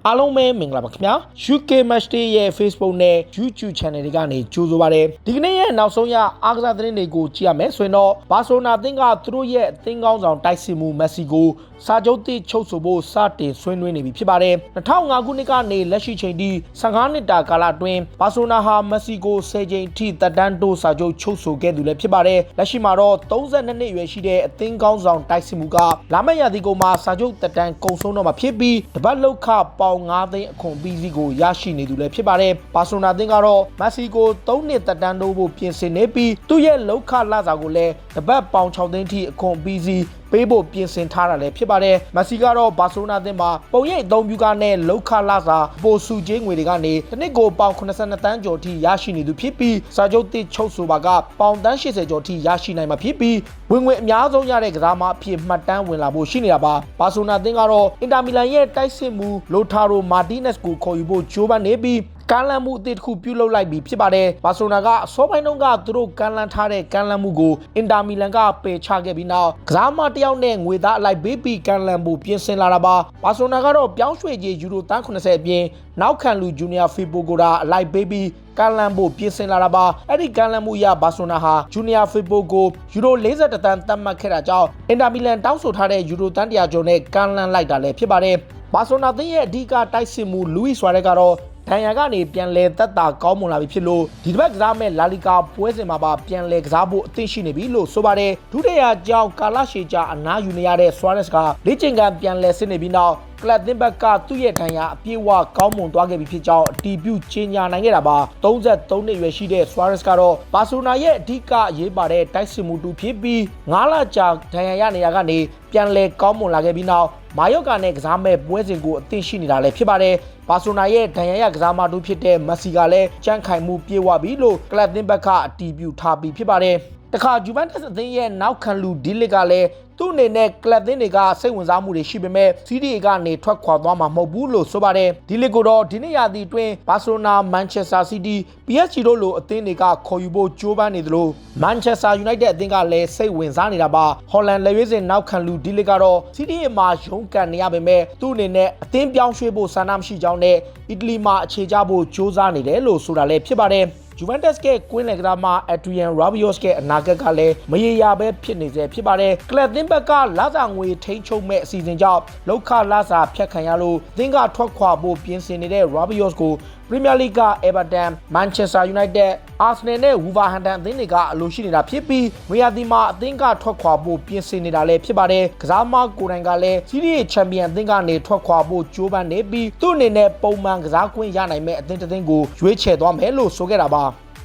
အားလုံးပဲမင်္ဂလာပါခင်ဗျာ UK Match Day ရဲ့ Facebook နဲ့ YouTube Channel တွေကနေကြိုဆိုပါရစေဒီကနေ့ရဲ့နောက်ဆုံးရအားကစားသတင်းတွေကိုကြည့်ရမယ်ဆိုရင်တော့ဘာစီလိုနာအသင်းကသူတို့ရဲ့အသင်းကောင်းဆောင်တိုက်စစ်မှုမက်ဆီကိုစာချုပ်သစ်ချုပ်ဆိုဖို့စတင်ဆွေးနွေးနေပြီဖြစ်ပါတယ်2005ခုနှစ်ကနေလက်ရှိချိန်ထိ15နှစ်တာကာလအတွင်းဘာစီလိုနာဟာမက်ဆီကို10ချိန်ထိသက်တမ်းတိုးစာချုပ်ချုပ်ဆိုခဲ့သူလည်းဖြစ်ပါတယ်လက်ရှိမှာတော့32နှစ်အရွယ်ရှိတဲ့အသင်းကောင်းဆောင်တိုက်စစ်မှုကလာမယ့်ရာသီကုန်မှာစာချုပ်သက်တမ်းကုန်ဆုံးတော့မှာဖြစ်ပြီးတပတ်လောက်ခပေါင်9သိန်းအခွန်ပြီးစီးကိုရရှိနေသူလည်းဖြစ်ပါတယ်ဘာစီလိုနာအသင်းကတော့မက်ဆီကို3နှစ်သက်တမ်းတိုးဖို့ပြင်ဆင်နေပြီးသူ့ရဲ့လောက်ခလစာကိုလည်းတပတ်ပေါင်6သိန်းထိအခွန်ပြီးစီးပေးဖို့ပြင်ဆင်ထားတာလည်းဖြစ်ပါတယ်မက်ဆီကတော့ဘာစီလိုနာအသင်းမှာပုံရိပ်အသုံးပြုကနဲ့လောက်ခလစာပိုစုချင်းငွေတွေကနေတစ်နှစ်ကိုပေါင်82တန်းကျော်ထိရရှိနေသူဖြစ်ပြီးစာချုပ်တစ်ချုပ်ဆိုပါကပေါင်တန်း80ကျော်ထိရရှိနိုင်မှာဖြစ်ပြီးဝင်ငွေအများဆုံးရတဲ့ကစားမအဖြစ်မှတ်တမ်းဝင်လာဖို့ရှိနေတာပါဘာစီလိုနာအသင်းကတော့အင်တာမီလန်ရဲ့တိုက်စစ်မှုလိုတာရိုမာတီနက်စ်ကိုခေါ်ယူဖို့ကြိုးပမ်းနေပြီးကမ်းလှမ်းမှုအသစ်တစ်ခုပြုလုပ်လိုက်ပြီးဖြစ်ပါတယ်ဘာစီလိုနာကအစောပိုင်းတုန်းကသူတို့ကမ်းလှမ်းထားတဲ့ကမ်းလှမ်းမှုကိုအင်တာမီလန်ကပယ်ချခဲ့ပြီးနောက်ကစားမတစ်ယောက်နဲ့ငွေသားအလိုက်ပေးပြီးကမ်းလှမ်းဖို့ပြင်ဆင်လာတာပါဘာစီလိုနာကတော့ပြောင်းရွှေ့ကြီးယူရိုတန်း80အပြင်နောက်ခံလူဂျူနီယာဖီပိုကိုဒါအလိုက်ပေးပြီးကမ်းလှမ်းဖို့ပြင်ဆင်လာတာပါအဲ့ဒီကမ်းလှမ်းမှုအရဘာစီလိုနာဟာဂျူနီယာဖီပိုကိုယူရို41တန်းသတ်မှတ်ခဲ့တာကြောင့်အင်တာမီလန်တောင်းဆိုထားတဲ့ယူရိုတန်း100ကျော်နဲ့ကမ်းလှမ်းလိုက်တာလည်းဖြစ်ပါတယ်ဘာစီလိုနာသင်းရဲ့အဓိကတိုက်စစ်မှုလူးဝီဆွာရက်ကတော့ဒဏ်ရာကနေပြန်လဲသက်သာကောင်းမွန်လာပြီဖြစ်လို့ဒီတစ်ပတ်ကစားမဲ့လာလီကာပွဲစဉ်မှာပါပြန်လဲကစားဖို့အသင့်ရှိနေပြီလို့ဆိုပါတယ်ဒုတိယကြောင်းကာလရှေကြာအနားယူနေရတဲ့ Suarez ကလေ့ကျင့်ခန်းပြန်လဲဆင်းနေပြီးနောက်ကလပ်သင်းဘက်ကသူ့ရဲ့ဒဏ်ရာအပြည့်အဝကောင်းမွန်သွားခဲ့ပြီဖြစ်ကြောင်းအတည်ပြုကြေညာနိုင်ခဲ့တာပါ33နှစ်အရွယ်ရှိတဲ့ Suarez ကတော့ဘာစီလိုနာရဲ့အဓိကအရေးပါတဲ့တိုက်စစ်မှုတူဖြစ်ပြီး9လကြာဒဏ်ရာရနေရကနေပြန်လဲကောင်းမွန်လာခဲ့ပြီးနောက်မာယော့ကာနဲ့ကစားမဲ့ပွဲစဉ်ကိုအသင့်ရှိနေတာလည်းဖြစ်ပါတယ်ဘာစီလိုနာရဲ့ဒဏ်ရာရကစားမတူဖြစ်တဲ့မက်ဆီကလည်းကြန့်ခိုင်မှုပြေဝပြီလို့ကလပ်သင်းဘက်ကအတည်ပြုထားပြီးဖြစ်ပါတယ်တခါဂျူဗန်တက်စ်အသင်းရဲ့နောက်ခံလူဒီလစ်ကလည်းသူ့အနေနဲ့ကလပ်သင်းတွေကစိတ်ဝင်စားမှုတွေရှိပေမဲ့စီးဒီအေကနေထွက်ခွာသွားမှာမဟုတ်ဘူးလို့ဆိုပါတယ်ဒီလစ်ကိုတော့ဒီနေ့ရာသီအတွင်းဘာစီလိုနာမန်ချက်စတာစီးတီး PSG တို့လိုအသင်းတွေကခေါ်ယူဖို့ကြိုးပမ်းနေသလိုမန်ချက်စတာယူနိုက်တက်အသင်းကလည်းစိတ်ဝင်စားနေတာပါဟော်လန်လက်ရွေးစင်နောက်ခံလူဒီလစ်ကတော့စီးဒီအေမှာရုန်းကန်နေရပေမဲ့သူ့အနေနဲ့အသင်းပြောင်းရွှေ့ဖို့ဆန္ဒမရှိကြောင်းနဲ့အီတလီမှာအခြေချဖို့ကြိုးစားနေတယ်လို့ဆိုတာလည်းဖြစ်ပါတယ်ဂျူဗန်တက်စ်ကကွင်းလယ်ကစားမအက်ဒရီယန်ရာဘီယော့စ်ကအနာဂတ်ကလည်းမရေရာပဲဖြစ်နေစေဖြစ်ပါတယ်ကလပ်သင်းဘက်ကလာစာငွေထိန်းချုပ်မဲ့အစီအစဉ်ကြောင့်လောက်ခလာစာဖြတ်ခံရလို့သင်းကထွက်ခွာဖို့ပြင်ဆင်နေတဲ့ရာဘီယော့စ်ကိုပရီးမီယာလိဂ်ကအေဗာတန်မန်ချက်စတာယူနိုက်တက်အာဆနယ်နဲ့ဝူဗာဟန်တန်အသင်းတွေကအလိုရှိနေတာဖြစ်ပြီးမီယာတီမှာအသင်းကထွက်ခွာဖို့ပြင်ဆင်နေတာလည်းဖြစ်ပါတယ်ကစားမကိုယ်တိုင်ကလည်းစီးရီးချန်ပီယံအသင်းကနေထွက်ခွာဖို့ကြိုးပမ်းနေပြီးသူ့အနေနဲ့ပုံမှန်ကစားခွင့်ရနိုင်မဲ့အသင်းတစ်သင်းကိုရွေးချယ်သွားမယ်လို့ဆိုခဲ့တာပ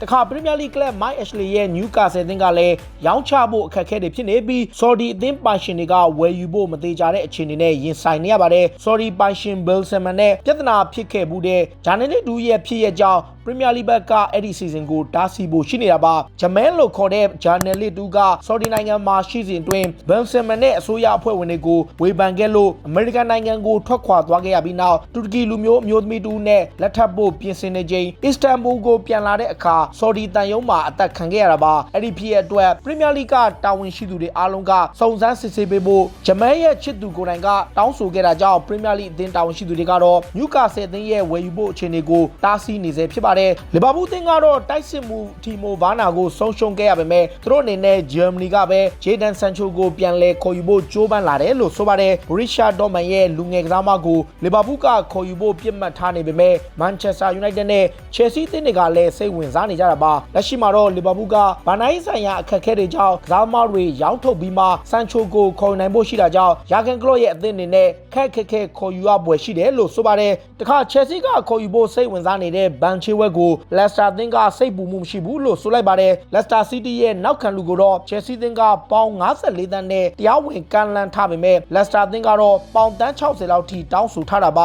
ါတခါပရီးမီယာလိဂ်ကလပ်မိုက်အက်ရှ်လီရဲ့နျူကာဆယ်အသင်းကလည်းရောင်းချဖို့အခက်အခဲတွေဖြစ်နေပြီးဆော်ဒီအသင်းပိုင်ရှင်တွေကဝယ်ယူဖို့မသေးကြတဲ့အခြေအနေနဲ့ရင်ဆိုင်နေရပါတယ်ဆော်ဒီပိုင်ရှင်ဘယ်လ်ဆမ်မန်နဲ့ပြဿနာဖြစ်ခဲ့မှုတဲ့ဂျာနယ်လစ်တူရဲ့ဖြစ်ရကြောင်းပရီးမီယာလိဂ်ဘက်ကအဲ့ဒီစီဇန်ကိုတားဆီးဖို့ရှိနေတာပါဂျမန်လို့ခေါ်တဲ့ဂျာနယ်လစ်တူကဆော်ဒီနိုင်ငံမှာရှိစဉ်တွင်ဘယ်လ်ဆမ်မန်နဲ့အစိုးရအဖွဲ့ဝင်တွေကိုဝေဖန်ခဲ့လို့အမေရိကန်နိုင်ငံကိုထွက်ခွာသွားခဲ့ရပြီးနောက်တူရကီလူမျိုးအမျိုးသမီးတူနဲ့လက်ထပ်ဖို့ပြင်ဆင်နေချိန်အစ္စတန်ဘူလ်ကိုပြန်လာတဲ့အခါဆော်ဒီတန်ယုံမှာအသက်ခံခဲ့ရတာပါအဲ့ဒီဖြစ်ရအတွက်ပရီးမီယာလိဂ်ကတာဝန်ရှိသူတွေအားလုံးကစုံစမ်းစစ်ဆေးပေးဖို့ဂျမန်ရဲ့ချစ်သူကိုယ်တိုင်ကတောင်းဆိုခဲ့တာကြောင့်ပရီးမီယာလိဂ်အသင်းတာဝန်ရှိသူတွေကတော့နျူကာဆယ်အသင်းရဲ့ဝယ်ယူဖို့အခြေအနေကိုတားဆီးနေစေဖြစ်ပါတယ်လီဗာပူးအသင်းကတော့တိုက်စစ်မှုတီမိုဗာနာကိုဆုံးရှုံးခဲ့ရပေမဲ့သူတို့အနေနဲ့ဂျာမနီကပဲဂျေဒန်ဆန်ချိုကိုပြန်လဲခေါ်ယူဖို့ကြိုးပမ်းလာတယ်လို့ဆိုပါတယ်ဘရီရှာဒေါ်မန်ရဲ့လူငယ်ကစားမကိုလီဗာပူးကခေါ်ယူဖို့ပြစ်မှတ်ထားနေပေမဲ့မန်ချက်စတာယူနိုက်တက်နဲ့ချယ်ဆီအသင်းတွေကလည်းစိတ်ဝင်စားနေကြတာပါလက်ရှိမှာတော့လီဗာပူးကဘာနိုင်ဆိုင်ရာအခက်အခဲတွေကြောင့်ကစားမတွေရောင်းထုတ်ပြီးမှဆန်ချိုကိုခေါ်နိုင်ဖို့ရှိတာကြောင့်ယာဂန်ကလော့ရဲ့အသင်းအနေနဲ့ခက်ခဲခေါ်ယူရပွဲရှိတယ်လို့ဆိုပါတယ်တခါချယ်ဆီကခေါ်ယူဖို့စိတ်ဝင်စားနေတဲ့ဘန်ချေဝက်ကိုလက်စတာအသင်းကစိတ်ပူမှုမရှိဘူးလို့ဆိုလိုက်ပါတယ်လက်စတာစီးတီးရဲ့နောက်ခံလူကိုတော့ချယ်ဆီအသင်းကပေါင်54တန်းနဲ့တရားဝင်ကန်လန်ထားပေမဲ့လက်စတာအသင်းကတော့ပေါင်တန်း60လောက်ထိတောင်းဆိုထားတာပ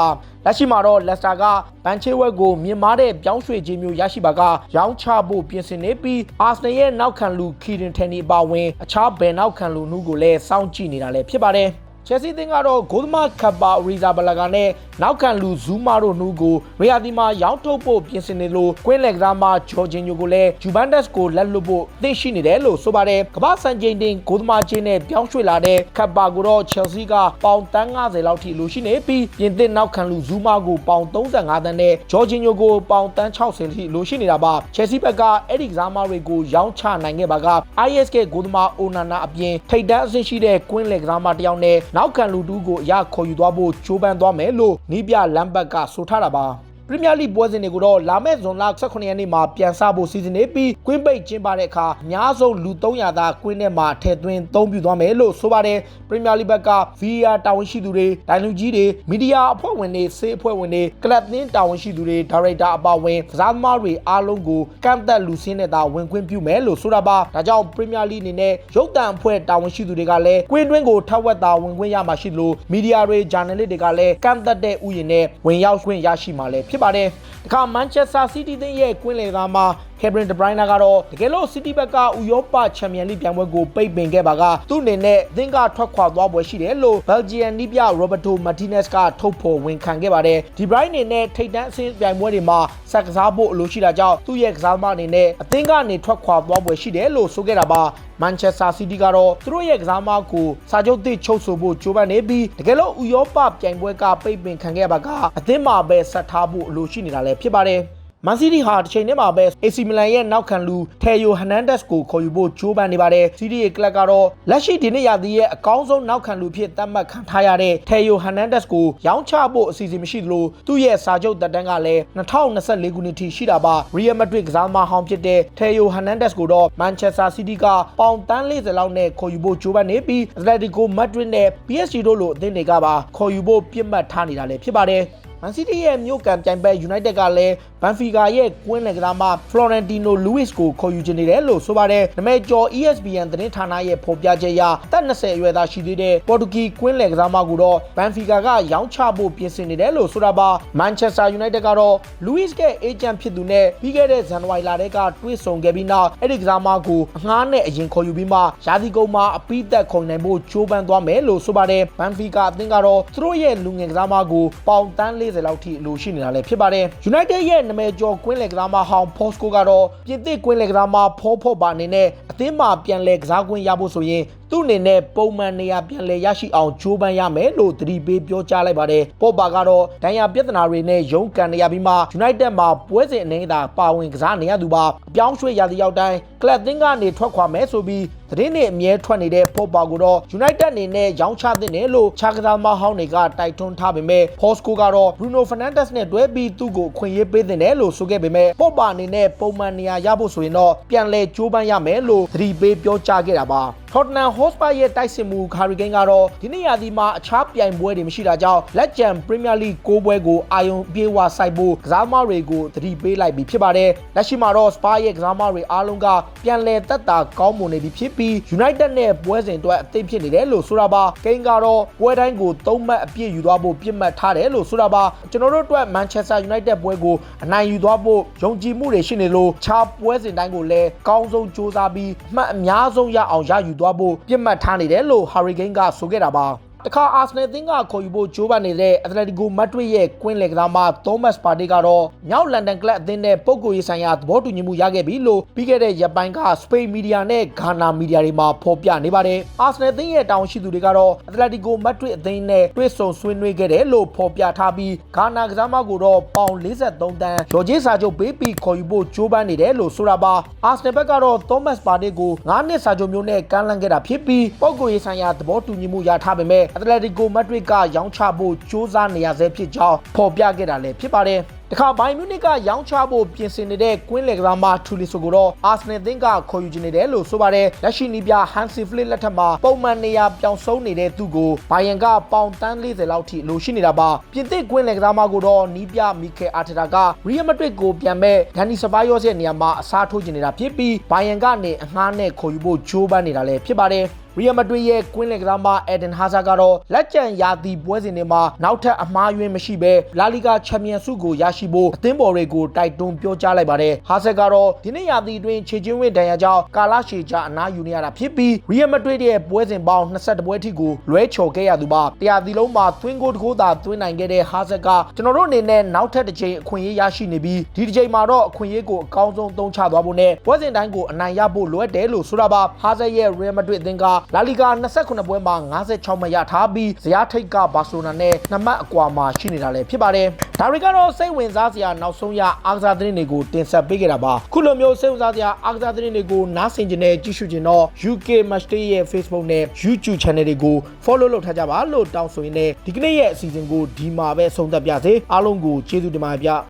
ါလက်ရှိမှာတော့လက်စတာကဘန်ချေဝက်ကိုမြင်မာတဲ့ပြောင်းရွှေ့ခြင်းမျိုးရရှိပါကရောင်းချဖို့ပြင်ဆင်နေပြီးအာဆနယ်ရဲ့နောက်ခံလူခီရင်ထန်နီအပါဝင်အခြားဘယ်နောက်ခံလူနှုတ်ကိုလည်းစောင့်ကြည့်နေတာလည်းဖြစ်ပါတယ် ချက်စီသင်းကတော့ဂိုးသမားခပ်ပါရီဇာဘလာကနဲ့နောက်ခံလူဇူးမာတို့နှူးကိုရီယာဒီမှာရောင်းထုတ်ဖို့ပြင်ဆင်နေလို့ကွင်းလက်ကစားမဂျော်ဂျင်ညိုကိုလည်းဂျူဗန်တက်စ်ကိုလက်လွတ်ဖို့သိရှိနေတယ်လို့ဆိုပါတယ်ကမ္ဘာစံချိန်တင်ဂိုးသမားချင်းနဲ့ပြောင်းရွှေ့လာတဲ့ခပ်ပါကိုတော့ချယ်ဆီကပေါင်တန်း90လောက်ထိလိုရှိနေပြီးပြင်သစ်နောက်ခံလူဇူးမာကိုပေါင်35တန်းနဲ့ဂျော်ဂျင်ညိုကိုပေါင်တန်း60ထိလိုရှိနေတာပါချယ်ဆီဘက်ကအဲ့ဒီကစားမတွေကိုရောင်းချနိုင်ခဲ့ပါက ISK ဂိုးသမားအိုနာနာအပြင်ထိပ်တန်းအဆင့်ရှိတဲ့ကွင်းလက်ကစားမတယောက်နဲ့နောက်ခံလူတူးကိုအရခေါ်ယူသွားဖို့ကြိုးပမ်းသွားမယ်လို့နီးပြလမ်ဘတ်ကဆိုထားတာပါပရီးမီးယားလိပွဲစဉ်တွေကိုတော့လာမယ့်ဇွန်လ18ရက်နေ့မှာပြန်စဖို့စီစဉ်နေပြီးကွင်းပိတ်ကျင်းပတဲ့အခါအများဆုံးလူ300သာကွင်းထဲမှာထည့်သွင်းအသုံးပြုသွားမယ်လို့ဆိုပါတယ်ပရီးမီးယားလိဘက်က VR တာဝန်ရှိသူတွေဒိုင်လူကြီးတွေမီဒီယာအဖွဲ့ဝင်တွေစေးအဖွဲ့ဝင်တွေကလပ်သင်းတာဝန်ရှိသူတွေဒါရိုက်တာအပါအဝင်ကစားသမားတွေအားလုံးကိုကန့်သက်လူစင်းနဲ့သာဝင်ခွင့်ပြုမယ်လို့ဆိုတာပါဒါကြောင့်ပရီးမီးယားလိအနေနဲ့ရုပ်သံအဖွဲ့တာဝန်ရှိသူတွေကလည်းကွင်းတွင်းကိုထပ်ဝက်သာဝင်ခွင့်ရမှာရှိလို့မီဒီယာတွေဂျာနယ်လစ်တွေကလည်းကန့်သက်တဲ့ဥယျာဉ်နဲ့ဝင်ရောက်ခွင့်ရရှိမှာလည်းဖြစ်ပါတယ်တခါမန်ချက်စတာစီးတီးသင်းရဲ့ကွင်းလယ်သားမှာကေဗရင်ဒဘရိုင်းနာကတော့တကယ်လို့စီးတီးဘက်ကဥရောပချန်ပီယံလိပြိုင်ပွဲကိုပိတ်ပင်ခဲ့ပါကသူ့အနေနဲ့အသင်းကထွက်ခွာသွားပွဲရှိတယ်လို့ဘယ်လ်ဂျီယံနီးပြရောဘတ်တိုမာတီနက်စ်ကထုတ်ဖော်ဝန်ခံခဲ့ပါတယ်ဒီဘရိုင်းအနေနဲ့ထိပ်တန်းအဆင့်ပြိုင်ပွဲတွေမှာဆက်ကစားဖို့အလိုရှိတာကြောင့်သူ့ရဲ့ကစားသမားအနေနဲ့အသင်းကနေထွက်ခွာသွားပွဲရှိတယ်လို့ဆိုခဲ့တာပါမန်ချက်စတာစီးတီးကတော့သူတို့ရဲ့ကစားသမားကိုစာချုပ်သစ်ချုပ်ဆိုဖို့ကြိုးပမ်းနေပြီးတကယ်လို့ဥရောပပြိုင်ပွဲကပိတ်ပင်ခံခဲ့ပါကအသင်းမှာပဲဆက်ထားဖို့အလိုရှိနေတာလည်းဖြစ်ပါတယ်မန်စီးတီးဟာတစ်ချိန်တည်းမှာပဲ AC မီလန်ရဲ့နောက်ခံလူထေယိုဟန်နန်ဒက်စ်ကိုခေါ်ယူဖို့ကြိုးပမ်းနေပါတယ်စီးတီးရဲ့ကလပ်ကတော့လက်ရှိဒီနေ့ရာသီရဲ့အကောင်းဆုံးနောက်ခံလူဖြစ်သတ်မှတ်ခံထားရတဲ့ထေယိုဟန်နန်ဒက်စ်ကိုရောင်းချဖို့အစီအစဉ်မရှိသလိုသူ့ရဲ့စာချုပ်သက်တမ်းကလည်း2024ခုနှစ်ထိရှိတာပါရီယယ်မက်ဒရစ်ကစားသမားဟောင်းဖြစ်တဲ့ထေယိုဟန်နန်ဒက်စ်ကိုတော့မန်ချက်စတာစီးတီးကပေါင်တန်း40လောက်နဲ့ခေါ်ယူဖို့ကြိုးပမ်းနေပြီးအက်တလက်တီကိုမက်ဒရစ်နဲ့ PSG တို့လိုအသင်းတွေကပါခေါ်ယူဖို့ပြစ်မှတ်ထားနေတာလည်းဖြစ်ပါတယ်မန်စီးတီးရဲ့မြို့ကန်ပြိုင်ပွဲယူနိုက်တက်ကလည်းဘန်ဖီကာရဲ့ကွင်းလက်ကစားမဖလော်ရန်တီနိုလူးဝစ်ကိုခေါ်ယူခြင်းနေတယ်လို့ဆိုပါတယ်။နမဲကျော် ESPN သတင်းဌာနရဲ့ဖော်ပြချက်အရအသက်20အရွယ်သားရှိသေးတဲ့ပေါ်တူဂီကွင်းလက်ကစားမကိုတော့ဘန်ဖီကာကရောင်းချဖို့ပြင်ဆင်နေတယ်လို့ဆိုတာပါ။မန်ချက်စတာယူနိုက်တက်ကတော့လူးဝစ်ရဲ့အေဂျင့်ဖြစ်သူနဲ့ပြီးခဲ့တဲ့ဇန်နဝါရီလတည်းကတွေ့ဆုံခဲ့ပြီးနောက်အဲ့ဒီကစားမကိုအငှားနဲ့အရင်ခေါ်ယူပြီးမှရာသီကုန်မှာအပိသက်ခေါ်နိုင်ဖို့ကြိုးပမ်းသွားမယ်လို့ဆိုပါတယ်။ဘန်ဖီကာအသင်းကတော့သူတို့ရဲ့လူငယ်ကစားမကိုပေါင်တန်း40လောက်ထိအလိုရှိနေတာလည်းဖြစ်ပါတယ်။ United ရဲ့နမဲကျော်ကွင်းလက်ကစားမဟောင်းဖော့စကိုကတော့ပြင်သစ်ကွင်းလက်ကစားမဖော့ပါအနေနဲ့အသင်းမှာပြန်လည်ကစားခွင့်ရဖို့ဆိုရင်သူ့အနေနဲ့ပုံမှန်နေရာပြန်လည်ရရှိအောင်ကြိုးပမ်းရမယ်လို့သတိပေးပြောကြားလိုက်ပါတယ်။ပေါ့ပါကတော့ဒဏ်ရာပြဿနာတွေနဲ့ရုန်းကန်နေရပြီးမှ United မှာပွဲစဉ်အနေနဲ့သာပါဝင်ကစားနေရသူပါအပြောင်းရွှေ့ရာသီရောက်တိုင်းကလပ်သင်းကနေထွက်ခွာမယ်ဆိုပြီးသတင်းတွေအမြဲထွက်နေတဲ့ပေါ့ပါကိုတော့ United အနေနဲ့ရောင်းချသင့်တယ်လို့ခြားကစားမဟောင်းတွေကတိုက်တွန်းထားပေမဲ့ Fosco ကတော့ Bruno Fernandes နဲ့တွဲပြီးသူ့ကိုခွင့်ရေးပေးသင့်တယ်လို့ဆိုခဲ့ပေမဲ့ပေါ့ပါအနေနဲ့ပုံမှန်နေရာရဖို့ဆိုရင်တော့ပြန်လည်ကြိုးပမ်းရမယ်လို့သတိပေးပြောကြားခဲ့တာပါTottenham Hotspur ရဲ့တိုက်စစ်မှုကာရီကိန်းကတော့ဒီနေ့ရာသီမှာအခြားပြိုင်ပွဲတွေမရှိတာကြောင့်လက်ကျန် Premier League 6ပွဲကိုအာရုံပြေးဝစိုက်ဖို့ကစားသမားတွေကိုသတိပေးလိုက်ပြီးဖြစ်ပါတယ်။လက်ရှိမှာတော့ Spurs ရဲ့ကစားသမားတွေအားလုံးကပြန်လည်သက်သာကောင်းမွန်နေပြီဖြစ်ပြီး United နဲ့ပွဲစဉ်အတွက်အသင့်ဖြစ်နေတယ်လို့ဆိုတာပါ။ကိန်းကတော့ပွဲတိုင်းကို3မှတ်အပြည့်ယူသွားဖို့ပြစ်မှတ်ထားတယ်လို့ဆိုတာပါ။ကျွန်တော်တို့အတွက် Manchester United ပွဲကိုအနိုင်ယူသွားဖို့ယုံကြည်မှုတွေရှိနေလို့ခြားပွဲစဉ်တိုင်းကိုလည်းကောင်းဆုံးစူးစမ်းပြီးအမှတ်အများဆုံးရအောင်ရယူသွားဖို့ပြစ်မှတ်ထားနေတယ်လို့ Hurricane ကဆိုခဲ့တာပါတခါအာဆနယ်အသင်းကခေါ်ယူဖို့ကြိုးပမ်းနေတဲ့အက်တလက်တီကိုမက်ဒရစ်ရဲ့ကွင်းလက်ကစားမသောမတ်ပါတီကတော့မြောက်လန်ဒန်ကလပ်အသင်းနဲ့ပုဂ္ဂိုလ်ရေးဆိုင်ရာသဘောတူညီမှုရခဲ့ပြီလို့ပြီးခဲ့တဲ့ရက်ပိုင်းကစပိန်မီဒီယာနဲ့ဂါနာမီဒီယာတွေမှာဖော်ပြနေပါတယ်အာဆနယ်အသင်းရဲ့တာဝန်ရှိသူတွေကတော့အက်တလက်တီကိုမက်ဒရစ်အသင်းနဲ့တွေ့ဆုံဆွေးနွေးခဲ့တယ်လို့ဖော်ပြထားပြီးဂါနာကစားမကိုတော့ပေါင်43တန်းရော်ဂျေးစာချုပ်ပေးပြီးခေါ်ယူဖို့ကြိုးပမ်းနေတယ်လို့ဆိုတာပါအာဆနယ်ဘက်ကတော့သောမတ်ပါတီကို9နှစ်စာချုပ်မျိုးနဲ့ကမ်းလှမ်းခဲ့တာဖြစ်ပြီးပုဂ္ဂိုလ်ရေးဆိုင်ရာသဘောတူညီမှုရထားပေမဲ့အက်တလက်တီကိုမက်ဒရစ်ကရောင်းချဖို့စူးစမ်းနေရဆဲဖြစ်ကြောင်းဖော်ပြခဲ့တာလည်းဖြစ်ပါတယ်တခါဘိုင်မြူနစ်ကရောင်းချဖို့ပြင်ဆင်နေတဲ့ကွင်းလက်ကစားမထူလီဆိုကိုတော့အာဆနယ်သင်းကခေါ်ယူခြင်းနေတယ်လို့ဆိုပါတယ်လက်ရှိနီးပြဟန်စီဖလစ်လက်ထက်မှာပုံမှန်နေရာပြောင်းဆုံးနေတဲ့သူကိုဘိုင်ယန်ကပေါင်တန်း40လောက်ထိလိုရှိနေတာပါပြင်သစ်ကွင်းလက်ကစားမကိုတော့နီးပြမီကယ်အာတတာကရီယယ်မက်ဒရစ်ကိုပြန်မဲ့ဒန်နီစပါယော့စ်ရဲ့နေရာမှာအစားထိုးခြင်းနေတာဖြစ်ပြီးဘိုင်ယန်ကနေအငှားနဲ့ခေါ်ယူဖို့ဂျိုးပန်းနေတာလည်းဖြစ်ပါတယ် Real Madrid ရဲ့ကွင်းလင်ကစားမ Eden Hazard ကတော့လက်ကျန်ရာသီပွဲစဉ်တွေမှာနောက်ထပ်အမှားယွင်းမရှိဘဲ La Liga Champions ဆုကိုရရှိဖို့အသင်းပေါ်တွေကိုတိုက်တွန်းပြောကြားလိုက်ပါတယ်။ Hazard ကတော့ဒီနေ့ရာသီအတွင်းခြေချင်းဝင့်ဒဏ်ရာကြောင့်ကာလရှည်ကြာအနားယူနေရတာဖြစ်ပြီး Real Madrid ရဲ့ပွဲစဉ်ပေါင်း22ပွဲထိကိုလွဲချော်ခဲ့ရသူပါ။တရားသီလုံးမှာသွင်းဂိုးတစ်ဂိုးသာသွင်းနိုင်ခဲ့တဲ့ Hazard ကကျွန်တော်တို့အနေနဲ့နောက်ထပ်တစ်ချိန်အခွင့်အရေးရရှိနေပြီးဒီတစ်ချိန်မှာတော့အခွင့်အရေးကိုအကောင်းဆုံးသုံးချသွားဖို့နဲ့ပွဲစဉ်တိုင်းကိုအနိုင်ရဖို့လိုအပ်တယ်လို့ဆိုတာပါ Hazard ရဲ့ Real Madrid အသင်းက La Liga 29ပွဲမှာ56မှတ်ရထားပြီးဇယားထိပ်ကဘာစီလိုနာနဲ့2မှတ်အကွာမှာရှိနေတာလည်းဖြစ်ပါတယ်။ဒါတွေကတော့စိတ်ဝင်စားစရာနောက်ဆုံးရအားကစားသတင်းတွေကိုတင်ဆက်ပေးခဲ့တာပါ။ခုလိုမျိုးစိတ်ဝင်စားစရာအားကစားသတင်းတွေကိုနားဆင်ကြတဲ့ကြည့်ရှုကြတော့ UK Matchday ရဲ့ Facebook နဲ့ YouTube Channel တွေကို Follow လုပ်ထားကြပါလို့တောင်းဆိုရင်းနဲ့ဒီကနေ့ရဲ့အစီအစဉ်ကိုဒီမှာပဲဆုံးသက်ပြစေ။အားလုံးကိုကျေးဇူးတင်ပါတယ်ဗျ။